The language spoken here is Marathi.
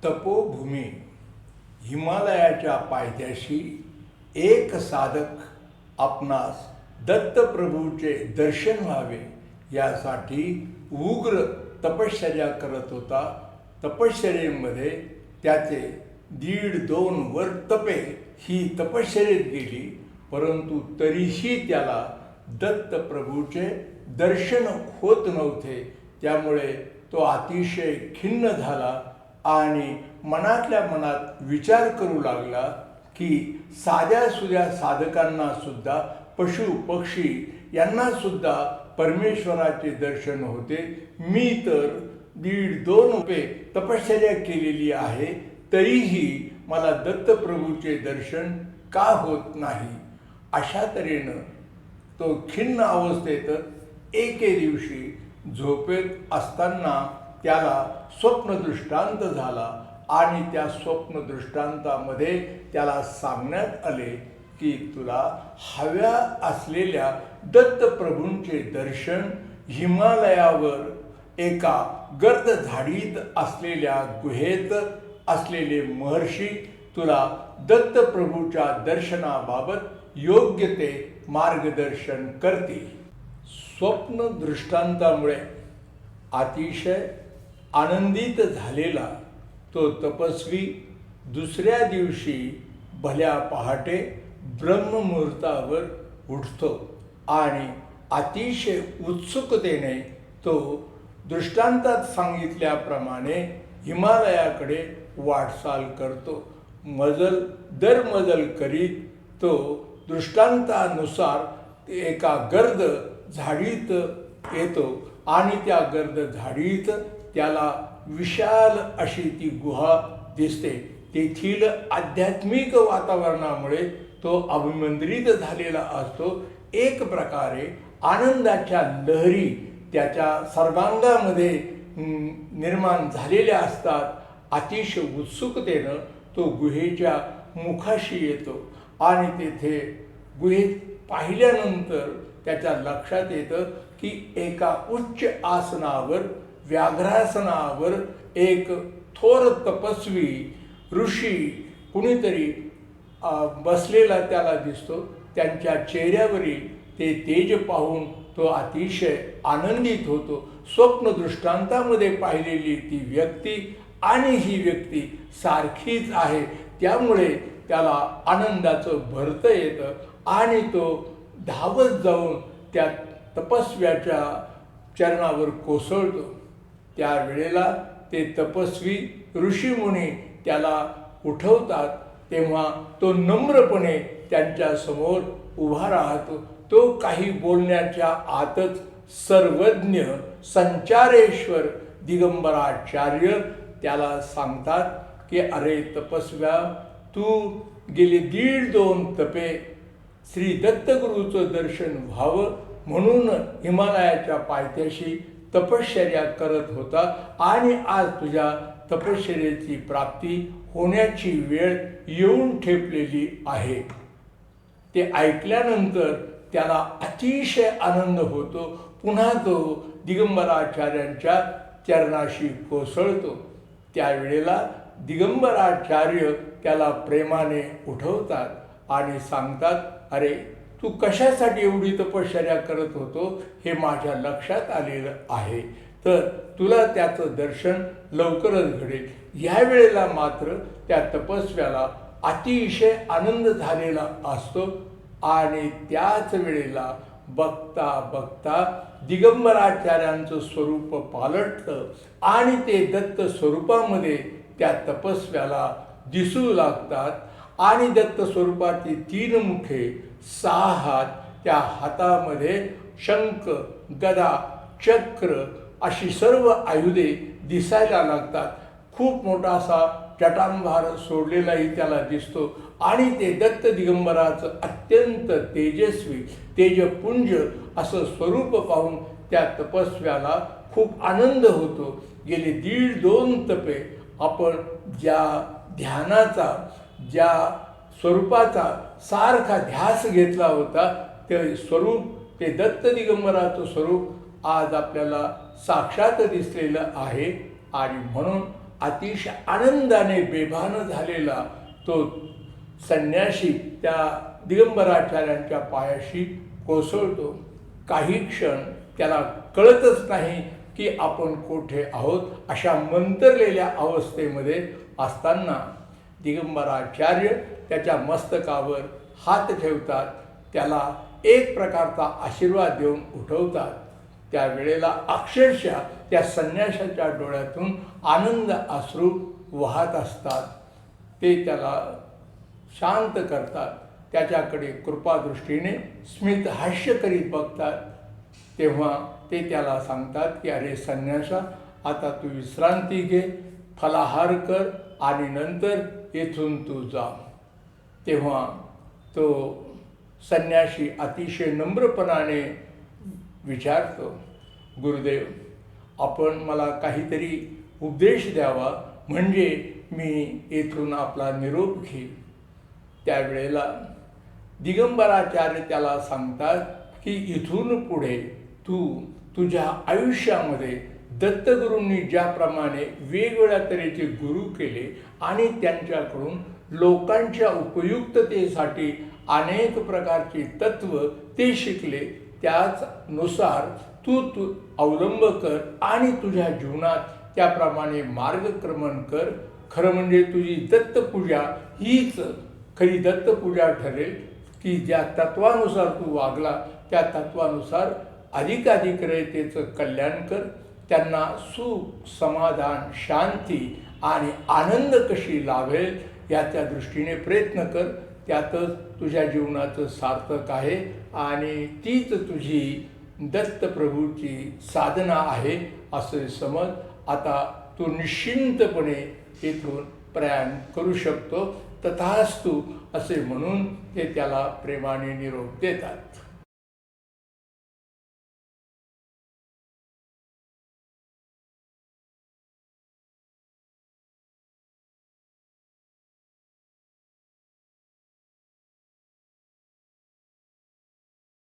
तपोभूमी हिमालयाच्या पायथ्याशी एक साधक आपणास दत्तप्रभूचे दर्शन व्हावे यासाठी उग्र तपश्चर्या करत होता. तपश्चर्येमध्ये त्याचे 1.5-2 वर्ष तपे ही तपश्चर्येत गेली, परंतु तरीही त्याला दत्तप्रभूचे दर्शन होत नव्हते. त्यामुळे तो अतिशय खिन्न झाला आणि मनातल्या मनात विचार करू लागला की साध्या सुध्या साधकांना सुद्धा, पशु पक्षी यांना सुद्धा परमेश्वराचे दर्शन होते. मी तर 1.5-2 रुपये तपश्चर्या केलेली आहे, तरीही मला दत्तप्रभूचे दर्शन का होत नाही. अशा तऱ्हेनं तो खिन्न अवस्थेत एके दिवशी झोपेत असताना त्याला स्वप्नदृष्टांत झाला आणि त्या स्वप्नदृष्टांतामध्ये त्याला सांगण्यात आले की तुला हव्या असलेल्या दत्तप्रभूंचे दर्शन हिमालयावर एका गर्द झाडीत असलेल्या गुहेत असलेले महर्षी तुला दत्तप्रभूच्या दर्शनाबाबत योग्य ते मार्गदर्शन करतील. स्वप्न दृष्टांतामुळे अतिशय आनंदित झालेला तो तपस्वी दुसऱ्या दिवशी भल्या पहाटे ब्रह्ममुहूर्तावर उठतो आणि अतिशय उत्सुकतेने तो दृष्टांतात सांगितल्याप्रमाणे हिमालयाकडे वाटचाल करतो. मजल दर मजल करीत तो दृष्टांतानुसार एका गर्द झाडीत येतो आणि त्या गर्द झाडीत त्याला विशाल अशी ती गुहा दिसते. तेथील आध्यात्मिक वातावरणामुळे तो अभिमंत्रित झालेला असतो. एक प्रकारे आनंदाच्या लहरी त्याच्या सर्वांगामध्ये निर्माण झालेल्या असतात. अतिशय उत्सुकतेनं तो गुहेच्या मुखाशी येतो आणि तेथे गुहेत पाहिल्यानंतर त्याच्या लक्षात येतं की एका उच्च आसनावर, व्याघ्रासनावर एक थोर तपस्वी ऋषी कुणीतरी बसलेला त्याला दिसतो. त्यांच्या चेहऱ्यावरील ते तेज पाहून तो अतिशय आनंदित होतो. स्वप्नदृष्टांतामध्ये पाहिलेली ती व्यक्ती आणि ही व्यक्ती सारखीच आहे, त्यामुळे त्याला आनंदाचं भरतं येतं आणि तो धावत जाऊन त्या तपस्व्याच्या चरणावर कोसळतो. त्यावेळेला ते तपस्वी ऋषीमुनी त्याला उठवतात, तेव्हा तो नम्रपणे त्यांच्या समोर उभा राहतो. तो काही बोलण्याच्या आतच सर्वज्ञ संचारेश्वर दिगंबराचार्य त्याला सांगतात की अरे तपस्व्या, तू गेले 1.5-2 तपे श्री दत्तगुरूचं दर्शन व्हावं म्हणून हिमालयाच्या पायथ्याशी तपश्चर्या करत होता आणि आज तुझ्या तपश्चर्येची प्राप्ती होण्याची वेळ येऊन ठेपलेली आहे. ते ऐकल्यानंतर त्याला अतिशय आनंद होतो. पुन्हा तो दिगंबराचार्यांच्या चरणाशी कोसळतो. त्यावेळेला दिगंबराचार्य त्याला प्रेमाने उठवतात आणि सांगतात, अरे तू कशासाठी एवढी तपश्चर्या करत होतो हे माझ्या लक्षात आलेलं आहे, तर तुला त्याचं दर्शन लवकरच घडेल. ह्यावेळेला मात्र त्या तपस्व्याला अतिशय आनंद झालेला असतो आणि त्याच वेळेला बघता बघता दिगंबराचार्यांचं स्वरूप पालटतं आणि ते दत्त स्वरूपामध्ये त्या तपस्व्याला दिसू लागतात. आणि दत्त स्वरूपाची 3 मुखे, 6 हात, त्या हातामध्ये शंख, गदा, चक्र अशी सर्व आयुधे दिसायला लागतात. खूप मोठासा जटांभार सोडलेलाही त्याला दिसतो आणि ते दत्त दिगंबराचं अत्यंत तेजस्वी, तेजपुंज असं स्वरूप पाहून त्या तपस्व्याला खूप आनंद होतो. गेले 1.5-2 तपे आपण ज्या ध्यानाचा, ज्या स्वरूपाचा सारखा ध्यास घेतला होता, ते स्वरूप, ते दत्त दिगंबराचं स्वरूप आज आपल्याला साक्षात दिसलेलं आहे. आणि म्हणून अतिशय आनंदाने बेभान झालेला तो संन्यासी त्या दिगंबराचार्यांच्या पायाशी कोसळतो. काही क्षण त्याला कळतच नाही की आपण कोठे आहोत. अशा मंतरलेल्या अवस्थेमध्ये असताना दिगंबराचार्य त्याच्या मस्तकावर हात ठेवतात, त्याला एक प्रकारचा आशीर्वाद देऊन उठवतात. त्यावेळेला अक्षरशः त्या संन्याशाच्या डोळ्यातून आनंद अश्रू वाहत असतात. ते त्याला शांत करतात, त्याच्याकडे कृपादृष्टीने स्मित हास्य करीत बघतात. तेव्हा ते त्याला सांगतात की अरे संन्यासा, आता तू विश्रांती घे, फलाहार कर आणि नंतर येथून तू जा. तेव्हा तो संन्यासी अतिशय नम्रपणाने विचारतो, गुरुदेव, आपण मला काहीतरी उपदेश द्यावा, म्हणजे मी येथून आपला निरोप घेईन. त्यावेळेला दिगंबराचार्य त्याला सांगतात की इथून पुढे तू तुझ्या आयुष्यामध्ये दत्तगुरूंनी ज्याप्रमाणे वेगवेगळ्या तऱ्हेचे गुरु केले आणि त्यांच्याकडून लोकांच्या उपयुक्ततेसाठी अनेक प्रकारची तत्व ते शिकले, त्याचनुसार तू अवलंब कर आणि तुझ्या जीवनात त्याप्रमाणे मार्गक्रमण कर. खरं म्हणजे तुझी दत्तपूजा हीच खरी दत्तपूजा ठरेल की ज्या तत्वानुसार तू वागला त्या तत्वानुसार अधिकाधिक रयतेचं कल्याण कर, त्यांना सुख, समाधान, शांती आणि आनंद कशी लाभेल याच्या दृष्टीने प्रयत्न कर. त्यातच तुझ्या जीवनाचं सार्थक आहे आणि तीच तुझी दत्तप्रभूची साधना आहे असे समज. आता तू निश्चिंतपणे इथून प्रयाण करू शकतो. तथास्तु असे म्हणून ते त्याला प्रेमाने निरोप देतात.